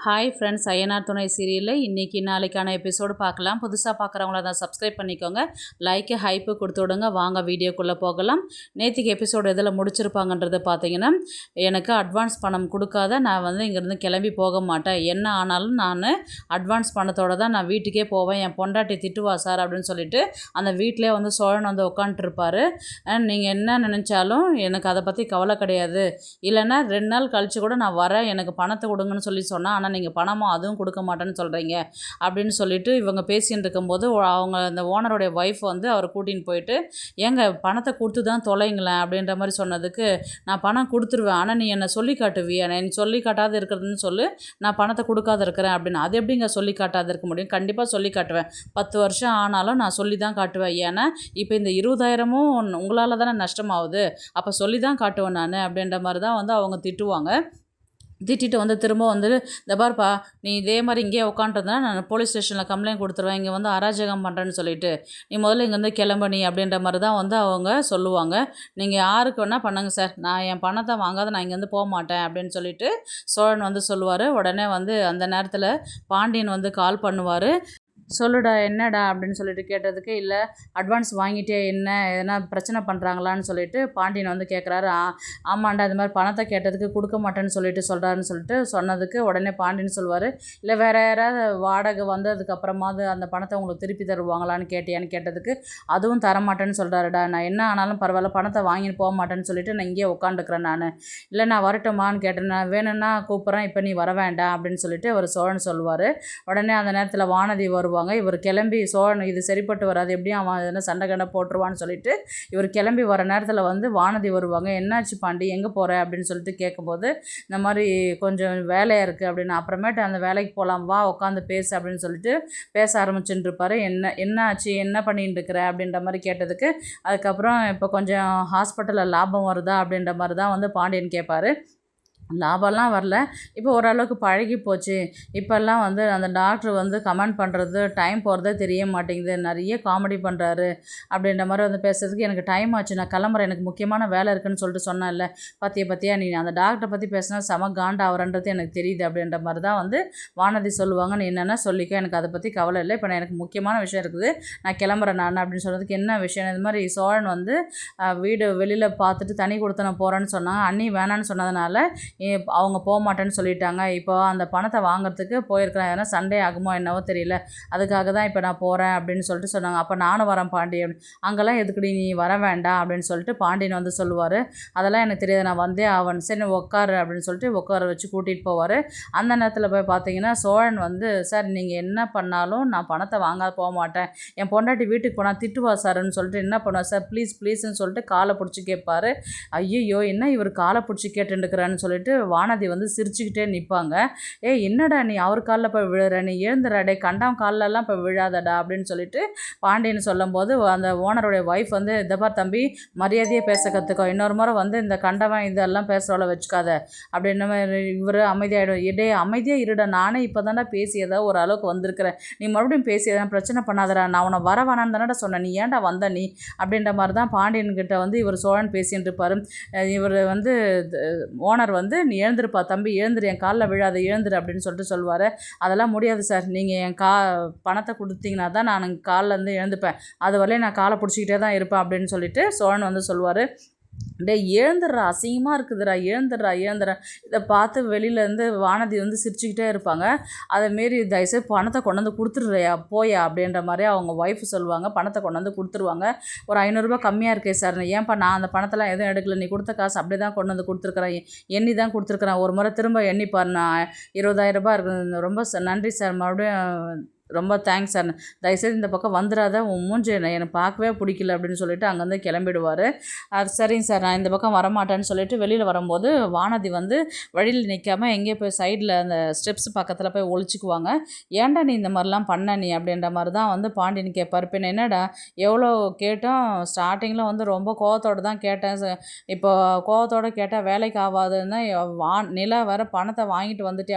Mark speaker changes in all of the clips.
Speaker 1: Hi friends, Ayyanar துணை சீரியலில் இன்றைக்கி நாளைக்கான எபிசோடு பார்க்கலாம். புதுசாக பார்க்குறவங்கள தான் சப்ஸ்கிரைப் பண்ணிக்கோங்க, லைக்கு ஹைப்பு கொடுத்து விடுங்க. வாங்க வீடியோக்குள்ளே போகலாம். நேற்றுக்கு எபிசோடு எதில் முடிச்சிருப்பாங்கன்றது பார்த்தீங்கன்னா, எனக்கு அட்வான்ஸ் பணம் கொடுக்காத நான் இங்கேருந்து கிளம்பி போக மாட்டேன், என்ன ஆனாலும் நான் அட்வான்ஸ் பணத்தோடு தான் நான் வீட்டுக்கே போவேன், என் பொண்டாட்டி திட்டுவா சார் அப்படின்னு சொல்லிட்டு அந்த வீட்டிலே சோழன் உட்காந்துருப்பார். நீங்கள் என்ன நினச்சாலும் எனக்கு அதை பற்றி கவலை கிடையாது, இல்லைன்னா 2 நாள் கழித்து கூட நான் வரேன், எனக்கு பணத்தை கொடுங்கன்னு சொன்னால், ஆனால் நீங்கள் பணமாக அதுவும் கொடுக்க மாட்டேன்னு சொல்கிறீங்க அப்படின்னு சொல்லிட்டு இவங்க பேசின்னு இருக்கும்போது அவங்க அந்த ஓனருடைய ஒய்ஃப் அவரை கூட்டின்னு போயிட்டு, ஏங்க பணத்தை கொடுத்து தான் தொலைங்களேன் அப்படின்ற மாதிரி சொன்னதுக்கு, நான் பணம் கொடுத்துருவேன், ஆனால் நீ என்னை சொல்லி காட்டுவியா, நீ சொல்லி காட்டாத இருக்கிறதுன்னு சொல்லு, நான் பணத்தை கொடுக்காத இருக்கிறேன் அப்படின்னு. அது எப்படிங்க சொல்லி காட்டாத இருக்க முடியும்? கண்டிப்பாக சொல்லி காட்டுவேன், 10 வருஷம் ஆனாலும் நான் சொல்லி தான் காட்டுவேன். ஏன்னா இப்போ இந்த 20,000மும் உங்களால் தானே நஷ்டமாகுது, அப்போ சொல்லி தான் காட்டுவேன் நான் அப்படின்ற மாதிரி தான் அவங்க திட்டுவாங்க. திட்டிட்டு திரும்ப இந்த பாருப்பா, நீ இதே மாதிரி இங்கேயே உட்காந்துருந்தா நான் போலீஸ் ஸ்டேஷனில் கம்ப்ளைண்ட் கொடுத்துருவேன், இங்கே அராஜகம் பண்ணுறேன்னு சொல்லிட்டு, நீ முதல்ல இங்கேருந்து கிளம்ப நீ அப்படின்ற மாதிரி தான் அவங்க சொல்லுவாங்க. நீங்கள் யாருக்கு வேணால் பண்ணுங்கள் சார், நான் என் பணத்தை வாங்காத நான் இங்கேருந்து போக மாட்டேன் அப்படின்னு சொல்லிட்டு சோழன் சொல்லுவார். உடனே அந்த நேரத்தில் பாண்டியன் கால் பண்ணுவார். சொல்லுடா என்னடா அப்படின்னு சொல்லிட்டு கேட்டதுக்கு, இல்லை அட்வான்ஸ் வாங்கிட்டே என்ன எதனா பிரச்சனை பண்ணுறாங்களான்னு சொல்லிட்டு பாண்டியன் கேட்குறாரு. ஆமாண்டா, இது மாதிரி பணத்தை கேட்டதுக்கு கொடுக்க மாட்டேன்னு சொல்லிட்டு சொல்கிறாருன்னு சொல்லிட்டு சொன்னதுக்கு உடனே பாண்டியன் சொல்லுவார், இல்லை வேறு யாராவது வாடகை வந்ததுக்கப்புறமாவது அந்த பணத்தை உங்களுக்கு திருப்பி தருவாங்களான்னு கேட்டியான்னு கேட்டதுக்கு, அதுவும் தரமாட்டேன்னு சொல்கிறாருடா, நான் என்ன ஆனாலும் பரவாயில்ல பணத்தை வாங்கிட்டு போக மாட்டேன்னு சொல்லிட்டு நான் இங்கேயே உட்காந்துக்கிறேன், நான் இல்லை நான் வரட்டுமான்னு கேட்டேன், நான் வேணும்னா கூப்பிட்றேன், இப்போ நீ வர வேண்டாம் அப்படின்னு சொல்லிட்டு அவர் சோழன் சொல்லுவார். உடனே அந்த நேரத்தில் வானதி வருவாங்க. இவர் கிளம்பி சோழன் இது சரிப்பட்டு வராது, எப்படியும் அவன் எதனா சண்டை கண்டை போட்டுருவான்னு சொல்லிட்டு இவர் கிளம்பி வர நேரத்தில் வானதி வருவாங்க. என்னாச்சு பாண்டி, எங்கே போகிற அப்படின்னு சொல்லிட்டு கேட்கும்போது, இந்த மாதிரி கொஞ்சம் வேலையாக இருக்குது அப்படின்னு, அப்புறமேட்டு அந்த வேலைக்கு போகலாம் வா உட்காந்து பேசு அப்படின்னு சொல்லிட்டு பேச ஆரம்பிச்சுட்டு இருப்பார். என்ன ஆச்சு, என்ன பண்ணிட்டு இருக்கிற அப்படின்ற மாதிரி கேட்டதுக்கு, அதுக்கப்புறம் இப்போ கொஞ்சம் ஹாஸ்பிட்டலில் லாபம் வருதா அப்படின்ற மாதிரி தான் பாண்டியன் கேட்பார். லாபம்லாம் வரல, இப்போ ஓரளவுக்கு பழகி போச்சு, இப்போல்லாம் அந்த டாக்டர் கமெண்ட் பண்ணுறது டைம் போகிறதே தெரிய மாட்டேங்குது, நிறைய காமெடி பண்ணுறாரு அப்படின்ற மாதிரி பேசுறதுக்கு, எனக்கு டைம் ஆச்சு நான் கிளம்புறேன், எனக்கு முக்கியமான வேலை இருக்குதுன்னு சொல்லிட்டு சொன்னேன்ல, பார்த்தியா நீ அந்த டாக்டரை பற்றி பேசினா செம காண்டா ஆகிறன்றது எனக்கு தெரியுது அப்படின்ற மாதிரி தான் வானதி சொல்லுவாங்க. நீ என்னென்னா சொல்லிக்க, எனக்கு அதை பற்றி கவலை இல்லை, இப்போ எனக்கு முக்கியமான விஷயம் இருக்குது, நான் கிளம்புறேன் நான் அப்படின்னு சொன்னதுக்கு, என்ன விஷயம், இது மாதிரி சோழன் வீடு வெளியில் பார்த்துட்டு தனி கொடுத்து நான் போகிறேன்னு சொன்னாங்க, அண்ணி வேணான்னு சொன்னதுனால அவங்க போக மாட்டேன்னு சொல்லிட்டாங்க, இப்போ அந்த பணத்தை வாங்குறதுக்கு போயிருக்கிறேன், எதனா சண்டே ஆகுமோ என்னவோ தெரியல, அதுக்காக தான் இப்போ நான் போகிறேன் அப்படின்னு சொல்லிட்டு சொன்னாங்க. அப்போ நானும் வரேன் பாண்டியன், அங்கெல்லாம் எதுக்குடி நீ வர வேண்டாம் அப்படின்னு சொல்லிட்டு பாண்டியன் சொல்லுவார். அதெல்லாம் எனக்கு தெரியாது, நான் வந்தே ஆவன், சரி உட்காரு அப்படின்னு சொல்லிட்டு உட்கார வச்சு கூட்டிகிட்டு போவார். அந்த நேரத்தில் போய் பார்த்தீங்கன்னா சோழன் சார் நீங்கள் என்ன பண்ணாலும் நான் பணத்தை வாங்காத போக மாட்டேன், என் பொண்டாட்டி வீட்டுக்கு போனால் திட்டுவா சார்ன்னு சொல்லிட்டு என்ன பண்ணுவார் சார், ப்ளீஸ்ன்னு சொல்லிட்டு காலை பிடிச்சி கேட்பார். ஐயோ என்ன இவர் காலை பிடிச்சி கேட்டுருக்கிறான்னு சொல்லிட்டு வானதி சிரிச்சுக்கிட்டே நிற்பாங்க. என்னடா நீ அவர் காலில் போய் விழுற, நீ எழுந்துடாடே, கண்டாம் காலிலெல்லாம் போய் விழாதடா அப்படின்னு சொல்லிட்டு பாண்டியன் சொல்லும்போது அந்த ஓனருடைய ஒய்ஃப் இதப்பார் தம்பி மரியாதையை பேச கற்றுக்கோ, இன்னொரு முறை இந்த கண்டவன் இதெல்லாம் பேசுகிறவளை வச்சுக்காத அப்படின்னு இவர் அமைதியாகிடும். அமைதியாக இருடா, நானே இப்போ தானே பேசியதா ஒரு அளவுக்கு வந்திருக்கிறேன், நீ மறுபடியும் பேசியதா பிரச்சனை பண்ணாதடா, நான் உன்னை வர வேணான்னு தானடா சொன்னேன், நீ ஏன்டா வந்த நீ அப்படின்ற மாதிரி தான் பாண்டியன்கிட்ட இவர் சோழன் பேசின்னு இருப்பார். இவர் ஓனர் நீ எழுந்திருப்பா தம்பி, எழுந்துரு, என் காலில் விழாத எழுந்துரு அப்படின்னு சொல்லிட்டு சொல்லுவார். அதெல்லாம் முடியாது சார், நீங்கள் என் பணத்தை கொடுத்தீங்கன்னா தான் நான் காலில் எழுந்துப்பேன், அது வரலையும் நான் காலை பிடிச்சிக்கிட்டே தான் இருப்பேன் அப்படின்னு சொல்லிட்டு சோழன் சொல்லுவார். டே எழுந்துடுறா, அசிங்கமாக இருக்குதுடா, எழுந்துடுறா. இதை பார்த்து வெளியிலேருந்து வானதி சிரிச்சுக்கிட்டே இருப்பாங்க. அதேமாரி தயவுசெய்து பணத்தை கொண்டு கொடுத்துட்றியா போயா அப்படின்ற மாதிரி அவங்க ஒய்ஃப் சொல்லுவாங்க. பணத்தை கொண்டு கொடுத்துருவாங்க. ஒரு 500 ரூபா கம்மியாக இருக்கே சார், ஏன்ப்பா நான் அந்த பணத்தெல்லாம் எதுவும் எடுக்கல, நீ கொடுத்த காசு அப்படியே தான் கொண்டு கொடுத்துருக்குறேன், எண்ணி தான் கொடுத்துருக்குறேன், ஒரு முறை திரும்ப எண்ணிப்பார், நான் 20,000 ரூபாய் இருக்குது, ரொம்ப நன்றி சார், மறுபடியும் ரொம்ப தேங்க்ஸ் சார், தயவுசெய்து இந்த பக்கம் வந்துடாத, உன் மூஞ்சி எனக்கு பார்க்கவே பிடிக்கல அப்படின்னு சொல்லிட்டு அங்கேருந்து கிளம்பிடுவார். அது சரிங்க சார், நான் இந்த பக்கம் வரமாட்டேன்னு சொல்லிட்டு வெளியில் வரும்போது வானதி வழியில் நிற்காமல் எங்கேயோ போய் சைடில் அந்த ஸ்டெப்ஸ் பக்கத்தில் போய் ஒழிச்சிக்குவாங்க. ஏன்டா நீ இந்த மாதிரிலாம் பண்ண நீ அப்படின்ற மாதிரி தான் பாண்டியன் கேட்பார். பின்ன என்னடா எவ்வளோ கேட்டோம், ஸ்டார்டிங்கில் ரொம்ப கோவத்தோடு தான் கேட்டேன், இப்போ கோவத்தோடு கேட்டால் வேலைக்கு ஆகாதுன்னா நிலா வேறு பணத்தை வாங்கிட்டு வந்துட்டு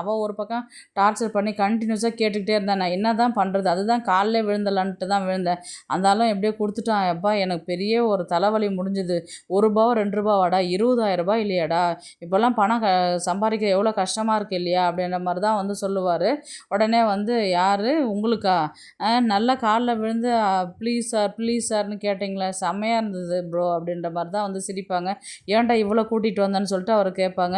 Speaker 1: அவள் ஒரு பக்கம் டார்ச்சர் பண்ணி கண்டினியூஸாக கேட்டுக்கிட்டே இருந்தேன். நான் என்ன தான் பண்ணுறது, அதுதான் காலில் விழுந்தலான்ட்டு தான் விழுந்தேன். அந்தாலும் எப்படியோ கொடுத்துட்டான். அப்பா எனக்கு பெரிய ஒரு தலைவலி முடிஞ்சுது. ரூ. 1 2 வாடா, ரூ. 20,000 இல்லையாடா, இப்போல்லாம் பணம் சம்பாதிக்க எவ்வளோ கஷ்டமாக இருக்குது இல்லையா அப்படின்ற மாதிரி தான் வந்து சொல்லுவார். உடனே வந்து யார் உங்களுக்கா, நல்லா காலில் விழுந்து ப்ளீஸ் சார் ப்ளீஸ் சார்னு கேட்டிங்களே, செம்மையாக இருந்தது ப்ரோ அப்படின்ற மாதிரி தான் வந்து சிரிப்பாங்க. ஏன்டா இவ்வளோ கூட்டிகிட்டு வந்தேன்னு சொல்லிட்டு அவர் கேட்பாங்க.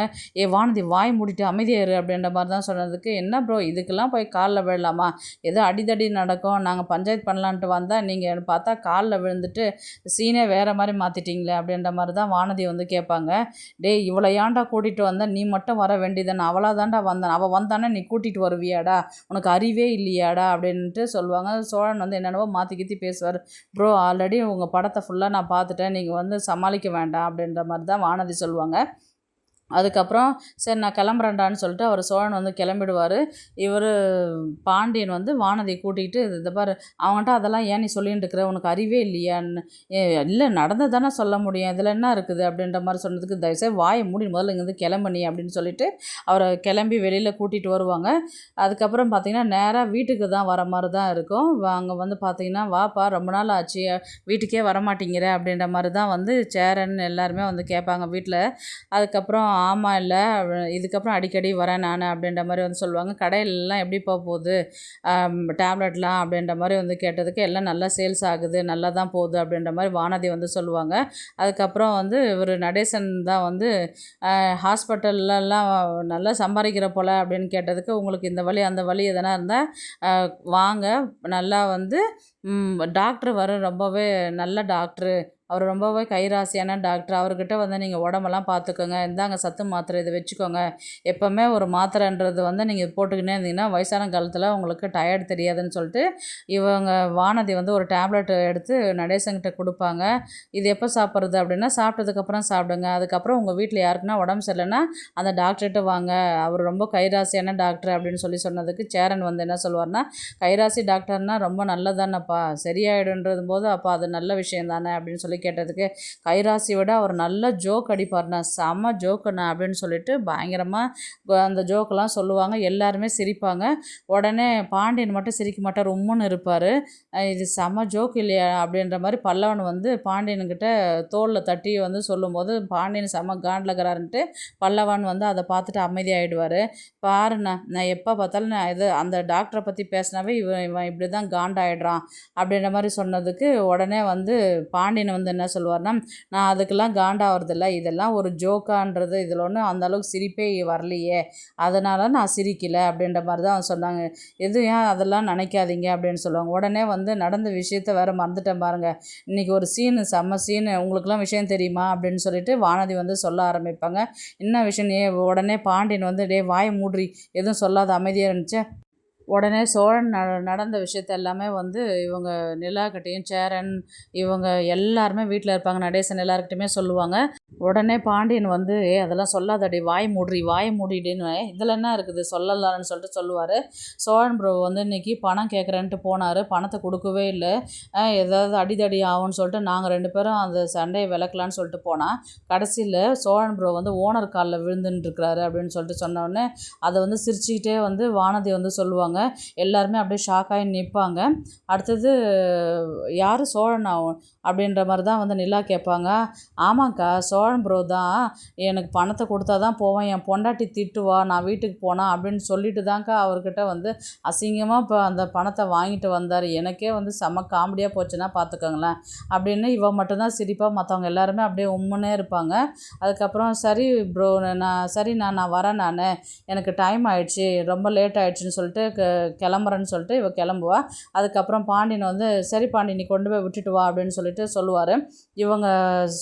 Speaker 1: வானதி வாய் மூடிட்டு அமைதியாரு அப்படின்ற மாதிரி தான் சொன்னதுக்கு, என்ன ப்ரோ இதுக்கெல்லாம் போய் காலில் விழலாமா, ஏதோ அடிதடி நடக்கும், நாங்கள் பஞ்சாயத்து பண்ணலான்ட்டு வந்தால் நீங்கள் பார்த்தா காலில் விழுந்துட்டு சீனே வேறு மாதிரி மாற்றிட்டீங்களே அப்படின்ற மாதிரி தான் வானதி வந்து கேட்பாங்க. டேய் இவ்வளோ ஏன்டா கூட்டிகிட்டு வந்தேன், நீ மட்டும் வர வேண்டியதானே, அவளாக தான்டா வந்தான், அவள் வந்தானே நீ கூட்டிகிட்டு வருவியாடா, உனக்கு அறிவே இல்லையாடா அப்படின்ட்டு சொல்லுவாங்க. சோழன் வந்து என்னென்னவோ மாற்றி கீற்றி பேசுவார். ப்ரோ ஆல்ரெடி உங்கள் படத்தை ஃபுல்லாக நான் பார்த்துட்டேன், நீங்கள் வந்து சமாளிக்க வேண்டாம் அப்படின்ற மாதிரி தான் வானதி சொல்லுவாங்க. அதுக்கப்புறம் சரி நான் கிளம்புறேன்டான்னு சொல்லிட்டு அவர் சோழன் வந்து கிளம்பிடுவார். இவர் பாண்டியன் வந்து வானதியை கூட்டிகிட்டு, இதை பாரு அவங்ககிட்ட அதெல்லாம் ஏன் நீ சொல்லிட்டு இருக்கிற, உனக்கு அறிவே இல்லையான்னு, இல்லை நடந்து தானே சொல்ல முடியும், இதில் என்ன இருக்குது அப்படின்ற மாதிரி சொன்னதுக்கு, தயவுசெய்து வாயை மூடி முதல்ல இங்கேருந்து கிளம்புனி அப்படின்னு சொல்லிட்டு அவரை கிளம்பி வெளியில் கூட்டிகிட்டு வருவாங்க. அதுக்கப்புறம் பார்த்திங்கன்னா நேராக வீட்டுக்கு தான் வர மாதிரி தான் இருக்கும். அங்கே வந்து பார்த்திங்கன்னா வாப்பா ரொம்ப நாள் ஆச்சு வீட்டுக்கே வரமாட்டேங்கிற அப்படின்ற மாதிரி தான் வந்து சேரன் எல்லாருமே வந்து கேட்பாங்க வீட்டில். அதுக்கப்புறம் ஆமாம் இல்லை இதுக்கப்புறம் அடிக்கடி வரேன் நான் அப்படின்ற மாதிரி வந்து சொல்லுவாங்க. கடையிலலாம் எப்படி போகுது டேப்லெட்லாம் அப்படின்ற மாதிரி வந்து கேட்டதுக்கு, எல்லாம் நல்லா சேல்ஸ் ஆகுது, நல்லா தான் போகுது அப்படின்ற மாதிரி வானதி வந்து சொல்லுவாங்க. அதுக்கப்புறம் வந்து இவர் நடேசன் தான் வந்து ஹாஸ்பிட்டல்லாம் நல்லா சம்பாதிக்கிற போல் அப்படின்னு கேட்டதுக்கு, உங்களுக்கு இந்த வழி அந்த வழி எதனா இருந்தால் வாங்க, நல்லா வந்து டாக்டர் வர ரொம்பவே நல்ல டாக்டரு, அவர் ரொம்பவே கைராசியான டாக்டர், அவர்கிட்ட வந்து நீங்கள் உடம்பெல்லாம் பார்த்துக்கோங்க, இந்தாங்க சத்து மாத்திரை இதை வச்சுக்கோங்க, எப்போவுமே ஒரு மாத்திரைன்றது வந்து நீங்கள் போட்டுக்கினே இருந்தீங்கன்னா வயசான காலத்தில் உங்களுக்கு டயர்டு தெரியாதுன்னு சொல்லிட்டு இவங்க வானதி வந்து ஒரு டேப்லெட் எடுத்து நடேசன்கிட்ட கொடுப்பாங்க. இது எப்போ சாப்பிட்றது அப்படின்னா, சாப்பிட்டதுக்கப்புறம் சாப்பிடுங்க, அதுக்கப்புறம் உங்கள் வீட்டில் யாருக்குன்னா உடம்பு சரியில்லைன்னா அந்த டாக்டர்கிட்ட வாங்க, அவர் ரொம்ப கைராசியான டாக்டர் அப்படின்னு சொன்னதுக்கு சேரன் வந்து என்ன சொல்லுவார்னா, கைராசி டாக்டர்னால் ரொம்ப நல்லதானப்பா, சரியாயிடுன்றது போது அப்போ அது நல்ல விஷயம் தானே அப்படின்னு சொல்லி கேட்டதுக்கு, கைராசி விட அவர் நல்ல ஜோக் அடிப்பார்ண்ணா, செம்ம ஜோக்குண்ணா அப்படின்னு சொல்லிட்டு பயங்கரமாக அந்த ஜோக்கெல்லாம் சொல்லுவாங்க. எல்லாருமே சிரிப்பாங்க. உடனே பாண்டியன் மட்டும் சிரிக்க மாட்டார், உம்முன்னு இருப்பார். இது செம்ம ஜோக் இல்லையா அப்படின்ற மாதிரி பல்லவன் வந்து பாண்டியன்கிட்ட தோளில் தட்டி வந்து சொல்லும்போது, பாண்டியன் செம்ம காண்ட்லகிறாருன்ட்டு பல்லவன் வந்து அதை பார்த்துட்டு அமைதியாகிடுவார். பாருண்ணா நான் எப்போ பார்த்தாலும் நான் இது அந்த டாக்டரை பற்றி பேசினாவே இவன் இப்படி தான் காண்டாயிடுறான் அப்படின்ற மாதிரி சொன்னதுக்கு, உடனே வந்து பாண்டியன் வந்து என்ன சொல்லுவார்னா, நான் அதுக்கெல்லாம் காண்டாகிறதில்ல, இதெல்லாம் ஒரு ஜோக்கான்றது, இதில் ஒன்றும் அந்தளவுக்கு சிரிப்பே வரலையே, அதனால் நான் சிரிக்கலை அப்படின்ற மாதிரி தான் சொன்னாங்க. ஏன் அதெல்லாம் நினைக்காதீங்க அப்படின்னு சொல்லுவாங்க. உடனே வந்து நடந்த விஷயத்த வேறு மறந்துட்டேன் பாருங்கள், இன்றைக்கி ஒரு சீனு செம்ம சீனு, உங்களுக்குலாம் விஷயம் தெரியுமா அப்படின்னு சொல்லிட்டு வானதி வந்து சொல்ல ஆரம்பிப்பாங்க. என்ன விஷயம், உடனே பாண்டியன் வந்து டே வாயை மூட்ரி, எதுவும் சொல்லாத அமைதியாக இருந்துச்சு. உடனே சோழன் நடந்த விஷயத்த எல்லாமே வந்து இவங்க நிலாக்கிட்டையும் சேரன் இவங்க எல்லாருமே வீட்டில் இருப்பாங்க நடேசன் எல்லாருக்கிட்டையுமே சொல்லுவாங்க. உடனே பாண்டியன் வந்து அதெல்லாம் சொல்லாதடி, வாய் மூடிடுன்னு, இதில் என்ன இருக்குது சொல்லலான்னு சொல்லிட்டு சொல்லுவார். சோழன் ப்ரோ வந்து இன்றைக்கி பணம் கேட்குறேன்ட்டு போனார், பணத்தை கொடுக்கவே இல்லை, ஏதாவது அடிதடி ஆகும்னு சொல்லிட்டு நாங்கள் 2 பேரும் அந்த சண்டையை விளக்கலான்னு சொல்லிட்டு போனால், கடைசியில் சோழன் ப்ரோ வந்து ஓனர் காலில் விழுந்துட்டுருக்கிறாரு அப்படின்னு சொல்லிட்டு சொன்னோடனே அதை வந்து சிரிச்சுக்கிட்டே வந்து வானதி வந்து சொல்லுவாங்க. எல்லாருமே அப்படியே ஷாக்காகி நிற்பாங்க. அடுத்தது யார் சோழன் ஆகும் அப்படின்ற மாதிரி தான் வந்து நிலா கேட்பாங்க. ஆமாங்க்கா சோழன் ப்ரோ தான், எனக்கு பணத்தை கொடுத்தா தான் போவேன், என் பொண்டாட்டி திட்டுவா நான் வீட்டுக்கு போனால் அப்படின்னு சொல்லிட்டு தான்க்கா அவர்கிட்ட வந்து அசிங்கமாக இப்போ அந்த பணத்தை வாங்கிட்டு வந்தார், எனக்கே வந்து செம்ம காமெடியாக போச்சுன்னா பார்த்துக்கோங்களேன் அப்படின்னு இவன் மட்டும்தான் சிரிப்பாக, மற்றவங்க எல்லாருமே அப்படியே உம்முன்னே இருப்பாங்க. அதுக்கப்புறம் சரி ப்ரோ நான் வரேன், நான் எனக்கு டைம் ஆயிடுச்சு, ரொம்ப லேட் ஆகிடுச்சின்னு சொல்லிட்டு கிளம்புறேன்னு சொல்லிட்டு இவ கிளம்புவா. அதுக்கப்புறம் பாண்டியன் வந்து சரி பாண்டி நீ கொண்டு போய் விட்டுட்டு வா அப்படின்னு சொல்லிட்டு சொல்லுவார். இவங்க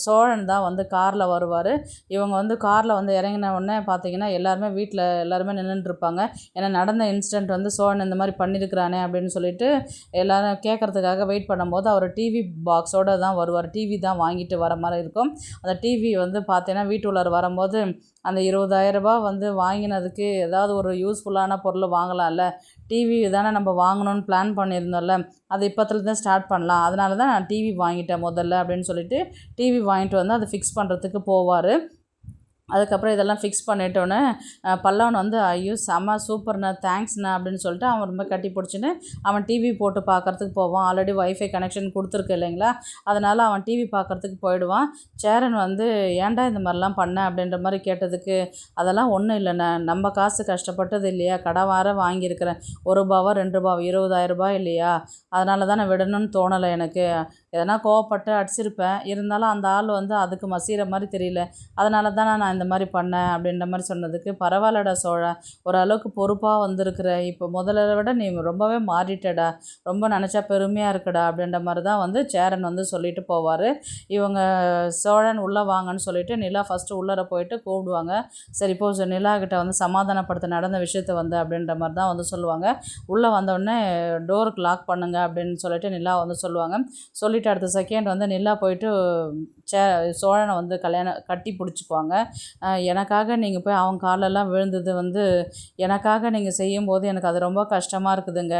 Speaker 1: சோழன் தான் வந்து காரில் வருவார். இவங்க வந்து காரில் வந்து இறங்கின உடனே பார்த்தீங்கன்னா எல்லாருமே வீட்டில் எல்லாருமே நின்றுட்டுருப்பாங்க. ஏன்னா நடந்த இன்சிடெண்ட் வந்து சோழன் இந்த மாதிரி பண்ணியிருக்கிறானே அப்படின்னு சொல்லிட்டு எல்லோரும் கேட்குறதுக்காக வெயிட் பண்ணும்போது அவர் டிவி பாக்ஸோடு தான் வருவார். டிவி தான் வாங்கிட்டு வர மாதிரி இருக்கும். அந்த டிவி வந்து பார்த்தீங்கன்னா வீட்டுள்ளார் வரும்போது அந்த 20,000 வந்து வாங்கினதுக்கு ஏதாவது ஒரு யூஸ்ஃபுல்லான பொருள் வாங்கலாம்ல, டிவி தானே நம்ம வாங்கணும்னு பிளான் பண்ணியிருந்தோம்ல, அது இப்போத்துல தான் ஸ்டார்ட் பண்ணலாம், அதனால தான் நான் டிவி வாங்கிட்டேன் முதல்ல அப்படின்னு சொல்லிட்டு டிவி வாங்கிட்டு வந்து அதை ஃபிக்ஸ் பண்ணுறதுக்கு போவார். அதுக்கப்புறம் இதெல்லாம் ஃபிக்ஸ் பண்ணிட்டோன்னே பல்லவன் வந்து ஐயோ செம்ம சூப்பர்ண்ணா தேங்க்ஸ்ண்ணா அப்படின்னு சொல்லிட்டு அவன் ரொம்ப கட்டி பிடிச்சின்னு அவன் டிவி போட்டு பார்க்குறதுக்கு போவான். ஆல்ரெடி வைஃபை கனெக்ஷன் கொடுத்துருக்கு இல்லைங்களா, அதனால் அவன் டிவி பார்க்குறதுக்கு போயிடுவான். சேரன் வந்து ஏன்டா இந்த மாதிரிலாம் பண்ண அப்படின்ற மாதிரி கேட்டதுக்கு அதெல்லாம் ஒன்றும் இல்லைண்ணா, நம்ம காசு கஷ்டப்பட்டது இல்லையா, கடை வார வாங்கியிருக்கிறேன், ₹1 ₹2 ₹20,000 இல்லையா, அதனால தான் நான் விடணும்னு தோணலை எனக்கு. எதனா கோவப்பட்டு அடிச்சிருப்பேன், இருந்தாலும் அந்த ஆள் வந்து அதுக்கு மசிகிற மாதிரி தெரியல, அதனால தான் நான் இந்த மாதிரி பண்ணேன் அப்படின்ற மாதிரி சொன்னதுக்கு பரவாயில்லடா சோழா, ஓரளவுக்கு பொறுப்பாக வந்திருக்கிற, இப்போ முதல்ல விட நீ ரொம்பவே மாறிட்டடா, ரொம்ப நினச்சா பெருமையாக இருக்குடா அப்படின்ற மாதிரி தான் வந்து சேரன் வந்து சொல்லிட்டு போவார். இவங்க சோழன் உள்ளே வாங்கன்னு சொல்லிட்டு நிலா ஃபஸ்ட்டு உள்ளர போயிட்டு கூப்பிடுவாங்க. சரி இப்போ நிலா கிட்ட வந்து சமாதானப்படுத்த நடந்த விஷயத்த வந்து அப்படின்ற மாதிரி தான் வந்து சொல்லுவாங்க. உள்ளே வந்தோடனே டோருக்கு லாக் பண்ணுங்க அப்படின்னு சொல்லிட்டு நிலா வந்து சொல்லுவாங்க. சொல்லிட்டு அடுத்த செகண்ட் வந்து நிலா போயிட்டு சோழனை வந்து கட்டி பிடிச்சிக்குவாங்க. எனக்காக நீங்கள் போய் அவங்க காலெல்லாம் விழுந்தது வந்து எனக்காக நீங்கள் செய்யும்போது எனக்கு அது ரொம்ப கஷ்டமாக இருக்குதுங்க,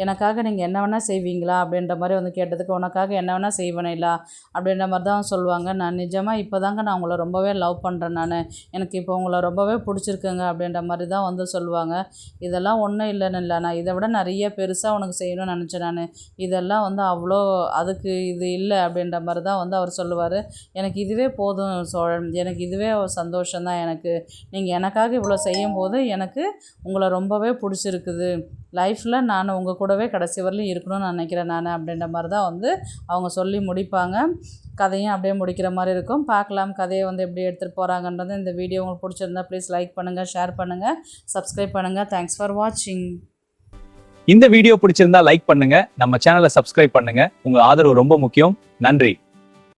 Speaker 1: எனக்காக நீங்கள் என்ன வேணால் செய்வீங்களா அப்படின்ற மாதிரி வந்து கேட்டதுக்கு உனக்காக என்ன வேணால் செய்வேனேலா அப்படின்ற மாதிரி தான் சொல்லுவாங்க. நான் நிஜமாக இப்போ தாங்க நான் உங்களை ரொம்பவே லவ் பண்ணுறேன், எனக்கு இப்போ உங்களை ரொம்பவே பிடிச்சிருக்குங்க அப்படின்ற மாதிரி தான் வந்து சொல்லுவாங்க. இதெல்லாம் ஒன்றும் இல்லைன்னு இல்லை, நான் இதை விட நிறைய பெருசாக உனக்கு செய்யணும்னு நினச்சேன், இதெல்லாம் வந்து அவ்வளோ அதுக்கு இது இல்லை அப்படின்ற மாதிரி தான் வந்து அவர் சொல்லுவார். எனக்கு இதுவே போதும் சோழன், எனக்கு இதுவே சந்தோஷம்தான், எனக்கு நீங்கள் எனக்காக இவ்வளோ செய்யும்போது எனக்கு உங்களை ரொம்பவே பிடிச்சிருக்குது, லைஃப்பில் நான் உங்கள் கூடவே கடைசி வரலையும் இருக்கணும்னு நினைக்கிறேன் அப்படின்ற மாதிரி தான் வந்து அவங்க சொல்லி முடிப்பாங்க. கதையும் அப்படியே முடிக்கிற மாதிரி இருக்கும். பார்க்கலாம் கதையை வந்து எப்படி எடுத்துகிட்டு போகிறாங்கன்றது. இந்த வீடியோ உங்களுக்கு பிடிச்சிருந்தா ப்ளீஸ் லைக் பண்ணுங்கள், ஷேர் பண்ணுங்கள், சப்ஸ்கிரைப் பண்ணுங்கள். தேங்க்ஸ் ஃபார் வாட்சிங்.
Speaker 2: இந்த வீடியோ பிடிச்சிருந்தா லைக் பண்ணுங்க, நம்ம சேனலை சப்ஸ்கிரைப் பண்ணுங்க. உங்க ஆதரவு ரொம்ப முக்கியம். நன்றி.